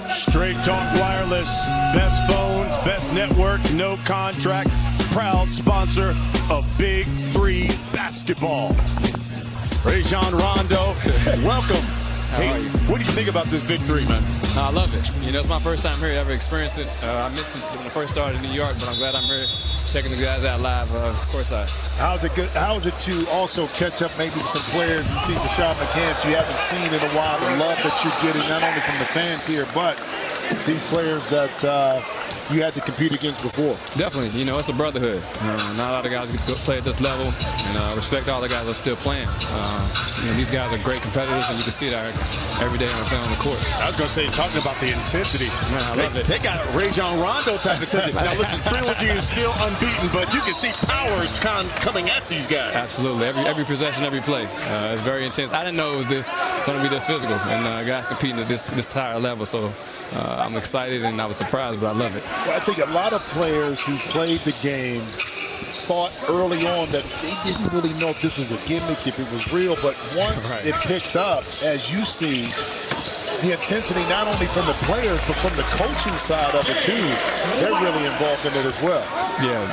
Straight Talk Wireless, best phones, best network, no contract, proud sponsor of Big 3 basketball. Rajon Rondo, welcome. Hey, what do you think about this Big 3, man? I love it. You know, it's my first time here, ever experienced it. I missed it when I first started in New York, but I'm glad I'm here checking the guys out live. Of course, How's it to also catch up maybe with some players? You see Rashad McCants you haven't seen in a while. The love that you're getting not only from the fans here, but these players that you had to compete against before. Definitely. You know, it's a brotherhood. Not a lot of guys get to play at this level, and respect all the guys that are still playing. You know, these guys are great competitors, and you can see that every day on the court. I was going to say, talking about the intensity. Man, I love it. They got Rajon Rondo type of intensity. Now, listen, Trilogy is still unbeaten, but you can see power is coming at these guys. Absolutely. Every possession, every play. It's very intense. I didn't know it was going to be this physical, and guys competing at this higher level. So I'm excited, and I was surprised, but I love it. Well, I think a lot of players who played the game thought early on that they didn't really know if this was a gimmick, if it was real, but once it picked up, as you see, the intensity not only from the players, but from the coaching side of it too. They're really involved in it as well. Yeah,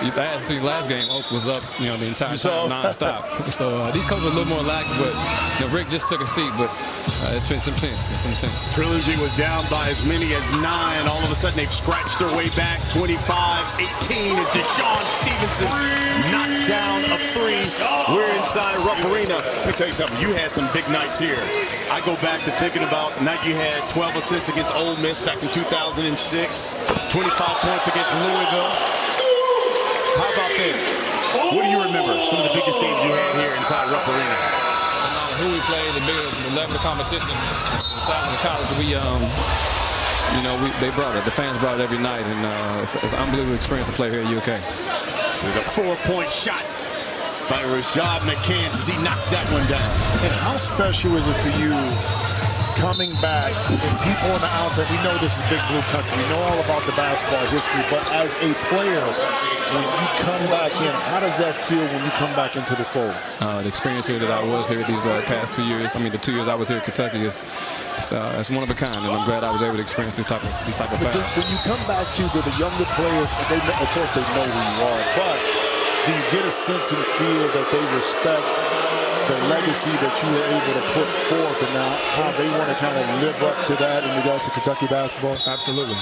last game, Oak was up, you know, the entire time, nonstop. So these coaches are a little more lax, but you know, Rick just took a seat, but it's been some tense. Trilogy was down by as many as 9. All of a sudden, they've scratched their way back. 25-18 as Deshaun Stevenson knocks down a 3. We're inside Rupp Arena. Let me tell you something. You had some big nights here. I go back to thinking about the night you had 12 assists against Ole Miss back in 2006, 25 points against Louisville. How about this? What do you remember? Some of the biggest games you had here inside Rupp Arena. Who we played, the level of competition. Besides the college, they brought it. The fans brought it every night, and it's an unbelievable experience to play here at UK. So the 4-point shot by Rashad McCants as he knocks that one down. And how special is it for you coming back, and people on the outside, we know this is Big Blue country, we know all about the basketball history, but as a player, when you come back in, how does that feel when you come back into the fold? The experience here that I was here these past 2 years, the 2 years I was here in Kentucky, it's one of a kind, and I'm glad I was able to experience these type of But fans. when you come back to the younger players, of course they know who you are, but do you get a sense and feel that they respect the legacy that you were able to put forth, and now how they want to kind of live up to that in regards to Kentucky basketball? Absolutely.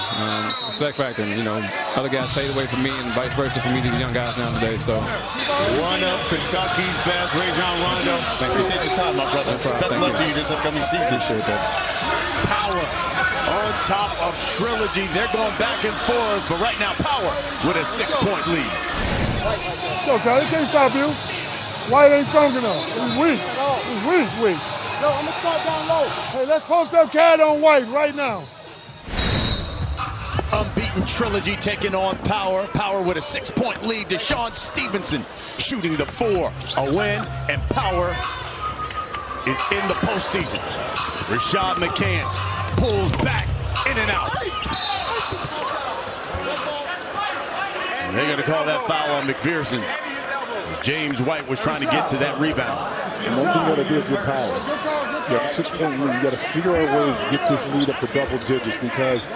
Respect factor. You know, other guys fade away from me and vice versa for me, these young guys nowadays. So, one of Kentucky's best, Rajon Rondo. Appreciate your time, my brother. Best luck to you this upcoming season. Appreciate that. Power on top of Trilogy. They're going back and forth, but right now Power with a 6-point lead. Okay, they can't stop you. White ain't strong enough. He's weak. He's weak. Yo, I'm gonna start down low. Hey, let's post up Cad on White right now. Unbeaten Trilogy taking on Power. Power with a 6-point lead. Deshaun Stevenson shooting the 4. A win, and Power is in the postseason. Rashad McCants pulls back, in and out. They're going to call that foul on McPherson. James White was trying to get to that rebound. And one thing you got to do if you're Power, you have a 6-point lead. You got to figure out ways to get this lead up to double digits, because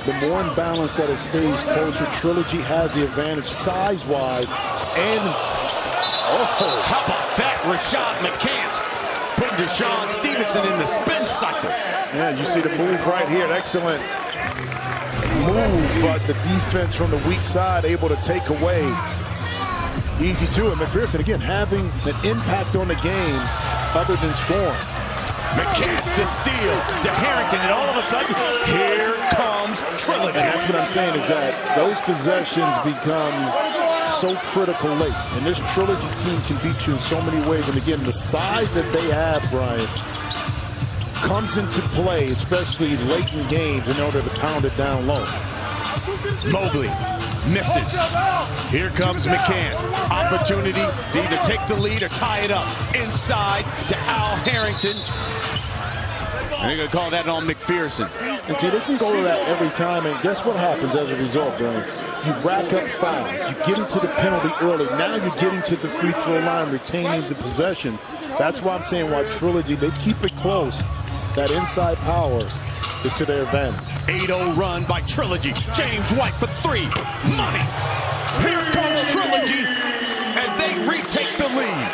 the more imbalance that it stays closer, Trilogy has the advantage size-wise. And how about that? Rashad McCants putting Deshaun Stevenson in the spin cycle. Yeah, you see the move right here. An excellent move, but the defense from the weak side able to take away. Easy too, and McPherson again having an impact on the game other than scoring. McCants the steal to Harrington, and all of a sudden, here comes Trilogy. And that's what I'm saying, is that those possessions become so critical late. And this Trilogy team can beat you in so many ways. And again, the size that they have, Brian, comes into play, especially late in games, in order to pound it down low. Mobley misses. Here comes McCants. Opportunity to either take the lead or tie it up. Inside to Al Harrington. And they're going to call that on McPherson. And see, they can go to that every time, and guess what happens as a result, Brian? You rack up fouls. You get into the penalty early. Now you're getting to the free throw line, retaining the possessions. That's why I'm saying why Trilogy, they keep it close. That inside power is to their advantage. 8-0 run by Trilogy. James White for three. Money. Here comes Trilogy as they retake the lead.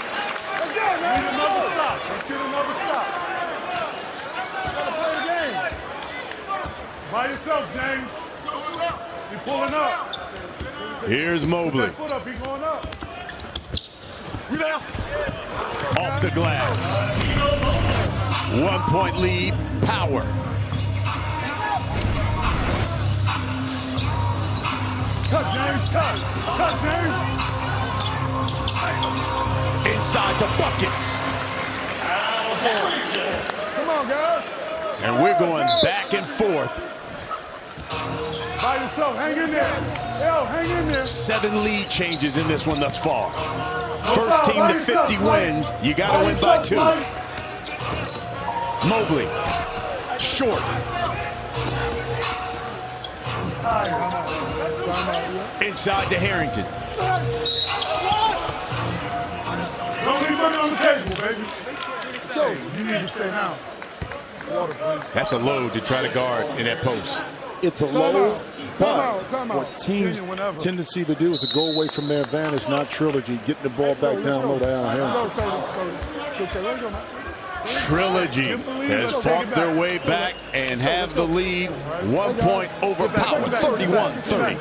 Let's go, man. Let's another stop. Let's get another stop. Gotta play the game. By yourself, James. You're pulling up. Here's Mobley. Foot up, he's going up. Off the glass. 1 point lead. Power. Cut, James, cut. Cut, James. Inside the buckets. Come on, guys. And we're going back and forth. By yourself, hang in there. Yo, hang in there. 7 lead changes in this one thus far. First team to 50 wins. You got to win by 2. Mobley. Short. Inside to Harrington. Don't leave money on the table, baby. Let's go. You need to stay down. Water, please. That's a load to try to guard in that post. It's a low, but time out. what teams' tendency to do is to go away from their advantage, not Trilogy, getting the ball back down low to Al Harrington. Trilogy has fought their way back and have the lead. 1 point over Power, 31-30.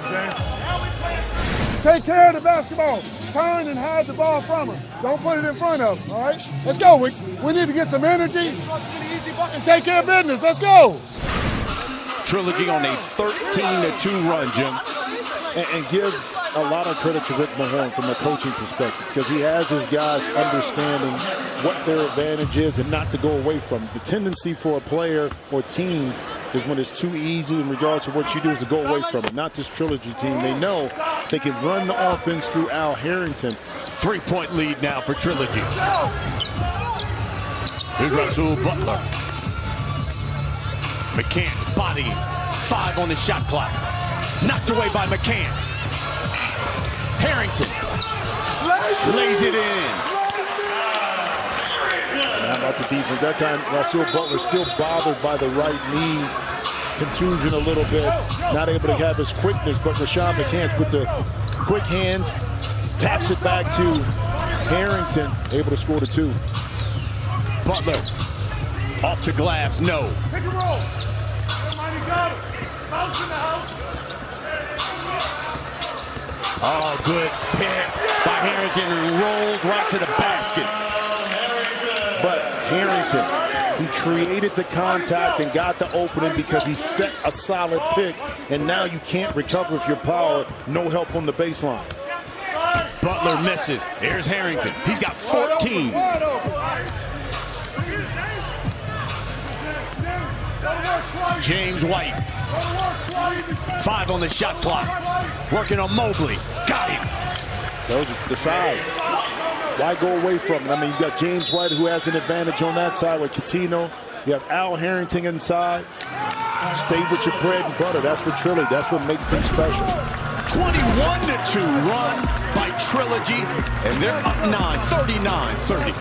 Take care of the basketball. Turn and hide the ball from her. Don't put it in front of them, all right? Let's go. We need to get some energy and take care of business. Let's go. Trilogy on a 13-2 run, Jim. And give a lot of credit to Rick Mahorn from a coaching perspective, because he has his guys understanding what their advantage is and not to go away from it. The tendency for a player or teams is when it's too easy in regards to what you do is to go away from it. Not this Trilogy team. They know they can run the offense through Al Harrington. 3 point lead now for Trilogy. Here's Russell Butler. McCann's body. 5 on the shot clock. Knocked away by McCann's. Harrington lays it in. How about the defense? That time, Russell Butler still bothered by the right knee contusion a little bit. Not able to have his quickness, but Rashad McCants with the quick hands taps it back to Harrington, able to score the 2. Butler off the glass, no. Pick and roll. Somebody got it. Bounce in the house. Oh, good pick by Harrington, who rolled right to the basket. But Harrington, he created the contact and got the opening because he set a solid pick, and now you can't recover with your power. No help on the baseline. Butler misses. Here's Harrington. He's got 14. James White. 5 on the shot clock. Working on Mobley. Got him. Told you, the size. Why go away from it? I mean, you got James White, who has an advantage on that side with Coutinho. You have Al Harrington inside. Stay with your bread and butter. That's what Trilogy. That's what makes them special. 21-2 run by Trilogy, and they're up 9, 39-30.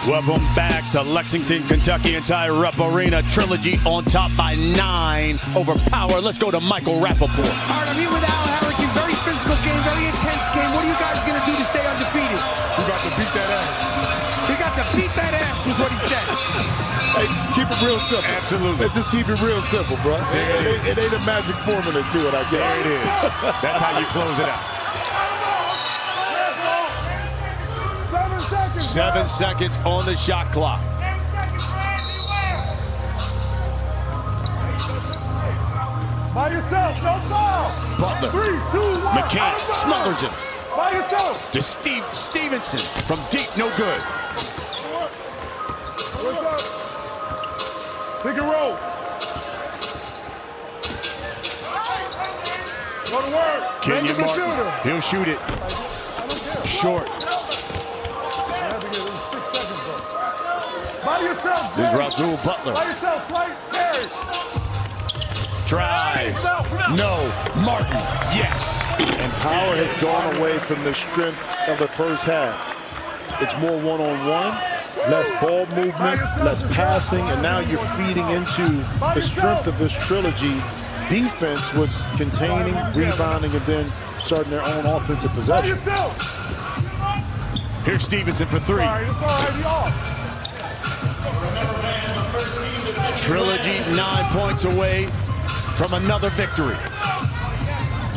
Welcome back to Lexington, Kentucky, inside Rupp Arena. Trilogy on top by 9 over Power. Let's go to Michael Rappaport. All right, I'm here with Al Harrington. Very physical game, very intense game. What are you guys going to do to stay undefeated? We got to beat that ass. We got to beat that ass, was what he says. Hey, keep it real simple. Absolutely. Hey, just keep it real simple, bro. It ain't a magic formula to it, I guess. There it is. That's how you close it out. 7 seconds. 7 seconds on the shot clock. By yourself, no foul. Butler. 3, 2, 1. McCann smothers him. By yourself. To Stevenson from deep, no good. What's up? Pick and roll. Go to work. Kenyon Make him a Martin. shooter. He'll shoot it. Short. By yourself, There's Jay. Rasul Butler. By yourself, right? Harry. Drive. No. Martin. Yes. And power has gone away from the strength of the first half. It's more one-on-one, less ball movement, less passing, and now you're feeding into the strength of this Trilogy. Defense was containing, rebounding, and then starting their own offensive possession. Here's Stevenson for three. Trilogy 9 points away from another victory.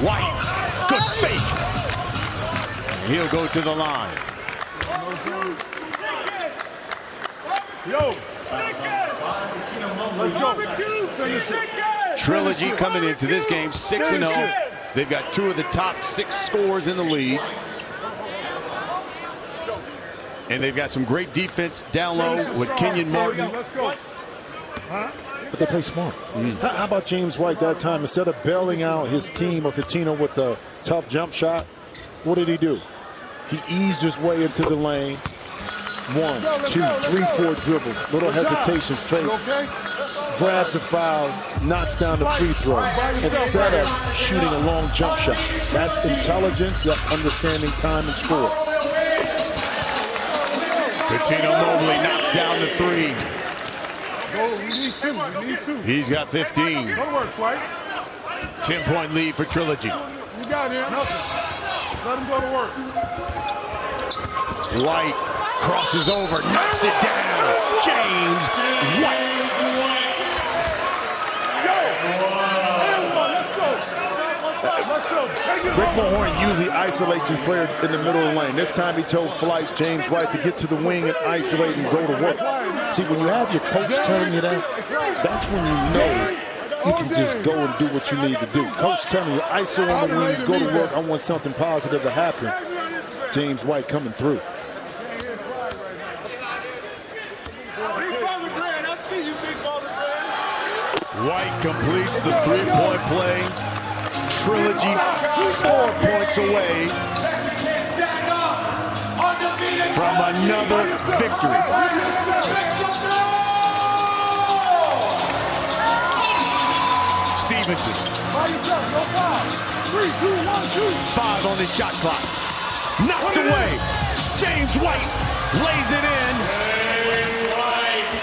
White, good fake. He'll go to the line. Trilogy coming into this game 6-0. They've got 2 of the top 6 scorers in the league. And they've got some great defense down low with Kenyon Martin. But they play smart. How about James White that time? Instead of bailing out his team or Coutinho with a tough jump shot, what did he do? He eased his way into the lane. 1, 2, 3, 4 dribbles. Little hesitation, fake. Grabs a foul, knocks down the free throw. Instead of shooting a long jump shot. That's intelligence. That's understanding time and score. Coutinho Mobley knocks down the 3. We need 2. We need 2. He's got 15. Go to work, Clyde. 10-point lead for Trilogy. You got him. Let him go to work. White crosses over, knocks it down. James White. Rick Mahorn usually isolates his player in the middle of the lane. This time he told Flight, James White, to get to the wing and isolate and go to work. See, when you have your coach telling you that, that's when you know you can just go and do what you need to do. Coach telling you, ISO on the wing, go to work, I want something positive to happen. James White coming through. White completes the 3-point play. Trilogy 4 points away from another victory. Stevenson. 5 on the shot clock. Knocked away. James White lays it in.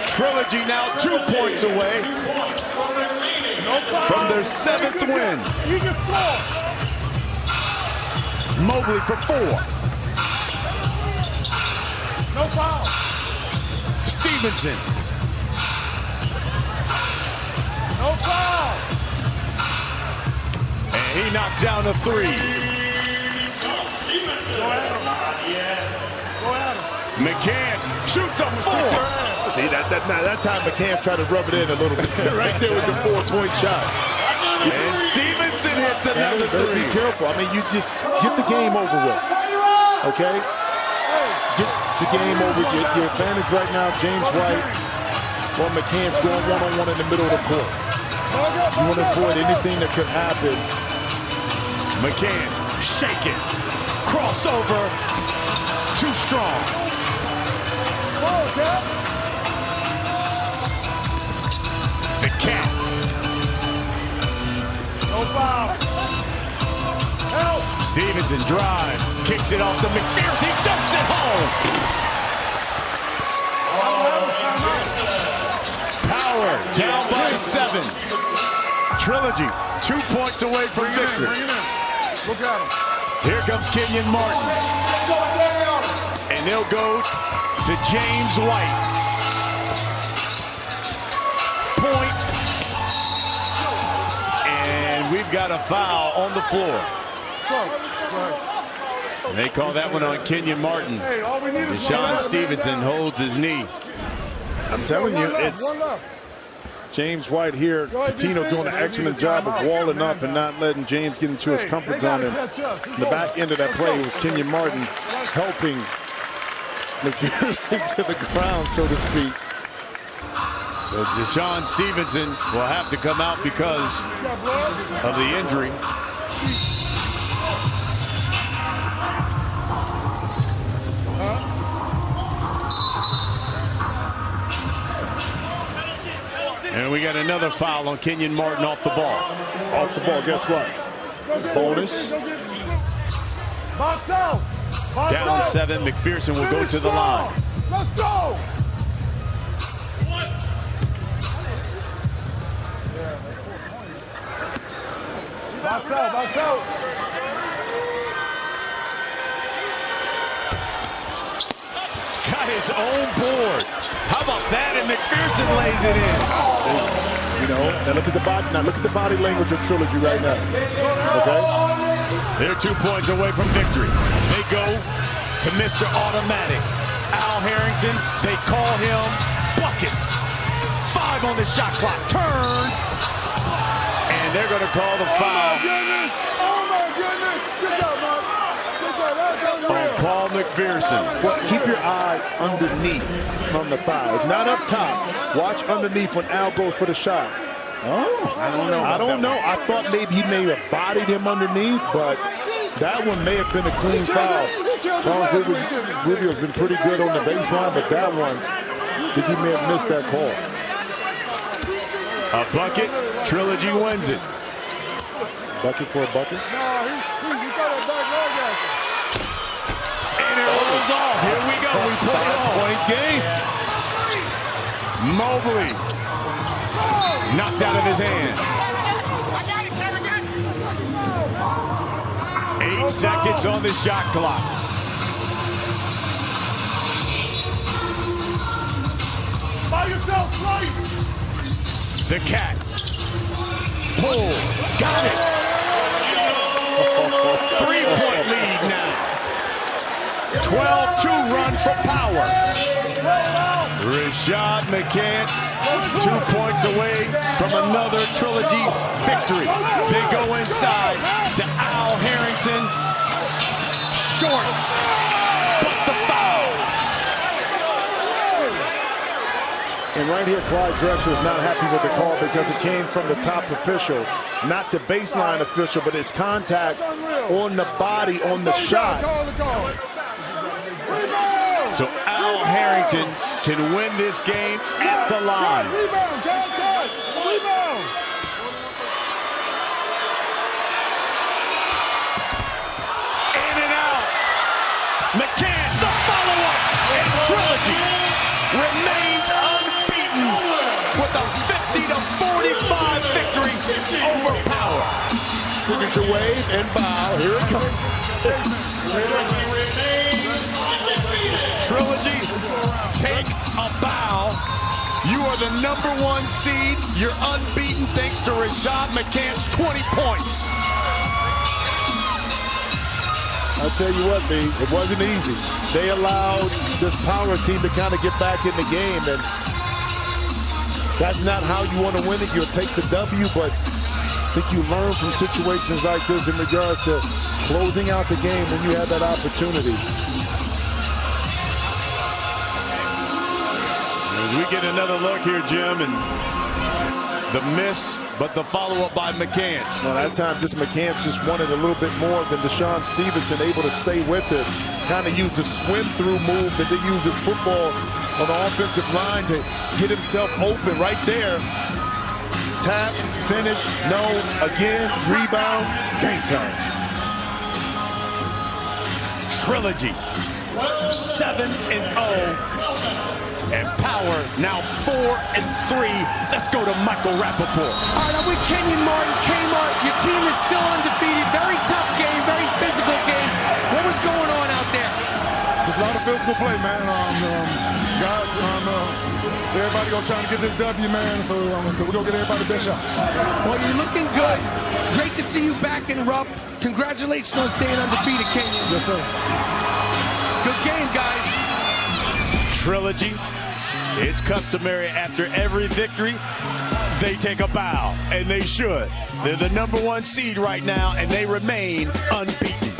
Trilogy now 2 points away from their 7th win. Mobley for 4. No foul. Stevenson. No foul. And he knocks down the 3. McCants shoots a 4. See, that time McCann tried to rub it in a little bit. Right there with the 4-point shot. And Stevenson hits another 3. Be careful. I mean, you just get the game over with. Okay? Get the game over. Your advantage right now, James White or McCann's going one-on-one in the middle of the court. You want to avoid anything that could happen. McCann, shake it. Crossover. Too strong. The cat. No foul. Help. Stevenson drive. Kicks it off to McPherson. He dunks it home. Power down by 7. Trilogy 2 points away from victory. Look at him. Here comes Kenyon Martin. And they'll go to James White. Point. And we've got a foul on the floor. And they call that one on Kenyon Martin. Deshaun Stevenson holds his knee. I'm telling you, it's James White here. Coutinho doing an excellent job of walling up and not letting James get into his comfort zone. And the back end of that play was Kenyon Martin helping McPherson to the ground, so to speak. So Deshaun Stevenson will have to come out because of the injury. And we we got another foul on Kenyon Martin off the ball. Off the ball, guess what? Bonus. Box out. Box Down out. 7, McPherson will go to the line. Let's go. Box out, box out. Got his own board. How about that? And McPherson lays it in. You know, now look at the body. Now look at the body language of Trilogy right now. Okay. They're 2 points away from victory. They go to Mr. Automatic. Al Harrington, they call him buckets. 5 on the shot clock. Turns. And they're going to call the foul. Oh my goodness. Good job, man. Good job. That's unreal. On Paul McPherson. Well, keep your eye underneath on the foul. It's not up top. Watch underneath when Al goes for the shot. Oh, I don't know. I don't know. I thought maybe he may have bodied him underneath, but that one may have been a clean foul. Charles Rubio's been pretty good on the baseline, but that one, I think he may have missed that call. A bucket. Trilogy wins it. Bucket for a bucket? No, he got a back leg action. And it rolls off. Here we go. We play it on. 5-point game. Mobley. Knocked out of his hand. 8 seconds on the shot clock. By yourself, Clyde. The Cat pulls. Got it. 3-point lead now. 12-2 run for Power. Rashad McCants 2 points away from another Trilogy victory. They go inside to Al Harrington. Short, but the foul. And right here, Clyde Drexler is not happy with the call because it came from the top official, not the baseline official, but it's contact on the body on the shot. So Al Harrington can win this game at the line. Rebound, rebound. In and out. McCann, the follow-up. And Trilogy remains unbeaten with a 50-45 victory over Power. Signature wave and bow. Here it comes. Trilogy, take a bow. You are the #1 seed. You're unbeaten thanks to Rashad McCants' 20 points. I'll tell you what, B, it wasn't easy. They allowed this Power team to kind of get back in the game, and that's not how you want to win it. You'll take the W, but I think you learn from situations like this in regards to closing out the game when you have that opportunity. As we get another look here, Jim, and the miss, but the follow-up by McCants. Well, that time, just McCants just wanted a little bit more than Deshaun Stevenson, able to stay with it. Kind of used a swim-through move that they use in football on the offensive line to get himself open right there. Tap, finish, no, again, rebound, game time. Trilogy, 7-0. And Power now 4-3. Let's go to Michael Rappaport. All right, I'm with Kenyon Martin. Kmart, your team is still undefeated. Very tough game, very physical game. What was going on out there? There's a lot of physical play, man. Guys, everybody gonna try to get this W, man. So we're gonna get everybody the best shot. Well, you're looking good. Great to see you back in rough. Congratulations on staying undefeated, Kenyon. Yes, sir. Good game, guys. Trilogy, it's customary after every victory, they take a bow, and they should. They're the #1 seed right now, and they remain unbeaten.